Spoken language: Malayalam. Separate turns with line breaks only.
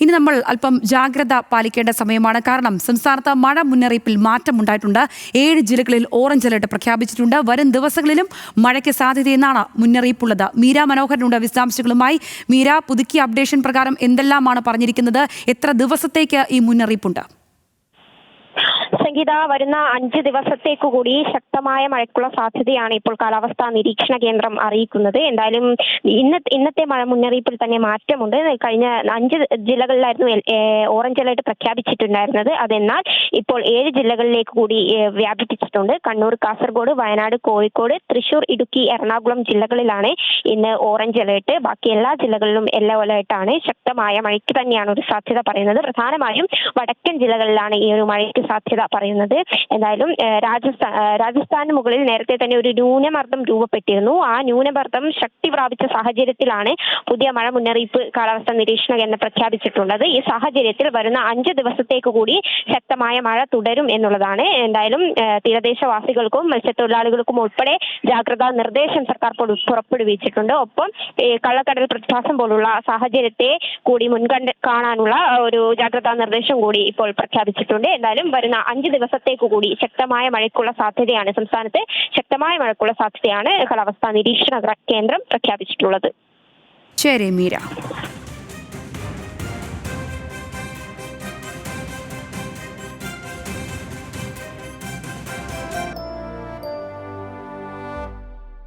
ഇനി നമ്മൾ അല്പം ജാഗ്രത പാലിക്കേണ്ട സമയമാണ്. കാരണം സംസ്ഥാനത്ത് മഴ മുന്നറിയിപ്പിൽ മാറ്റമുണ്ടായിട്ടുണ്ട്. 7 ജില്ലകളിൽ ഓറഞ്ച് അലർട്ട് പ്രഖ്യാപിച്ചിട്ടുണ്ട്. വരും ദിവസങ്ങളിലും മഴയ്ക്ക് സാധ്യതയെന്നാണ് മുന്നറിയിപ്പുള്ളത്. മീര മനോഹരനുണ്ട് വിശദാംശങ്ങളുമായി. മീര, പുതുക്കിയ അപ്ഡേഷൻ പ്രകാരം എന്തെല്ലാമാണ് പറഞ്ഞിരിക്കുന്നത്? എത്ര ദിവസത്തേക്ക് ഈ മുന്നറിയിപ്പുണ്ട്?
സംഗീത, വരുന്ന 5 ദിവസത്തേക്ക് കൂടി ശക്തമായ മഴയ്ക്കുള്ള സാധ്യതയാണ് ഇപ്പോൾ കാലാവസ്ഥാ നിരീക്ഷണ കേന്ദ്രം അറിയിക്കുന്നത്. എന്തായാലും ഇന്നത്തെ മഴ മുന്നറിയിപ്പിൽ തന്നെ മാറ്റമുണ്ട്. കഴിഞ്ഞ 5 ജില്ലകളിലായിരുന്നു ഓറഞ്ച് അലർട്ട് പ്രഖ്യാപിച്ചിട്ടുണ്ടായിരുന്നത്. അതെന്നാൽ ഇപ്പോൾ 7 ജില്ലകളിലേക്ക് കൂടി വ്യാപിപ്പിച്ചിട്ടുണ്ട്. കണ്ണൂർ, കാസർഗോഡ്, വയനാട്, കോഴിക്കോട്, തൃശൂർ, ഇടുക്കി, എറണാകുളം ജില്ലകളിലാണ് ഇന്ന് ഓറഞ്ച് അലർട്ട്. ബാക്കി എല്ലാ ജില്ലകളിലും യെല്ലോ അലർട്ടാണ്. ശക്തമായ മഴയ്ക്ക് തന്നെയാണ് ഒരു സാധ്യത പറയുന്നത്. പ്രധാനമായും വടക്കൻ ജില്ലകളിലാണ് ഈ ഒരു മഴയ്ക്ക് സാധ്യത പറയുന്നത്. എന്തായാലും രാജസ്ഥാന് മുകളിൽ നേരത്തെ തന്നെ ഒരു ന്യൂനമർദ്ദം രൂപപ്പെട്ടിരുന്നു. ആ ന്യൂനമർദ്ദം ശക്തി പ്രാപിച്ച സാഹചര്യത്തിലാണ് പുതിയ മഴ മുന്നറിയിപ്പ് കാലാവസ്ഥാ നിരീക്ഷണ കേന്ദ്രം പ്രഖ്യാപിച്ചിട്ടുള്ളത്. ഈ സാഹചര്യത്തിൽ വരുന്ന 5 ദിവസത്തേക്ക് കൂടി ശക്തമായ മഴ തുടരും എന്നുള്ളതാണ്. എന്തായാലും തീരദേശവാസികൾക്കും മത്സ്യത്തൊഴിലാളികൾക്കും ഉൾപ്പെടെ ജാഗ്രതാ നിർദ്ദേശം സർക്കാർ പുറപ്പെടുവിച്ചിട്ടുണ്ട്. ഒപ്പം കള്ളക്കടൽ പ്രതിഭാസം പോലുള്ള സാഹചര്യത്തെ കൂടി കാണാനുള്ള ഒരു ജാഗ്രതാ നിർദ്ദേശം കൂടി ഇപ്പോൾ പ്രഖ്യാപിച്ചിട്ടുണ്ട്. എന്തായാലും വരുന്ന 5 ദിവസത്തേക്ക് കൂടി ശക്തമായ മഴയ്ക്കുള്ള സാധ്യതയാണ് സംസ്ഥാനത്ത് കാലാവസ്ഥാ നിരീക്ഷണ കേന്ദ്രം പ്രഖ്യാപിച്ചിട്ടുള്ളത്.
ശരി മീര.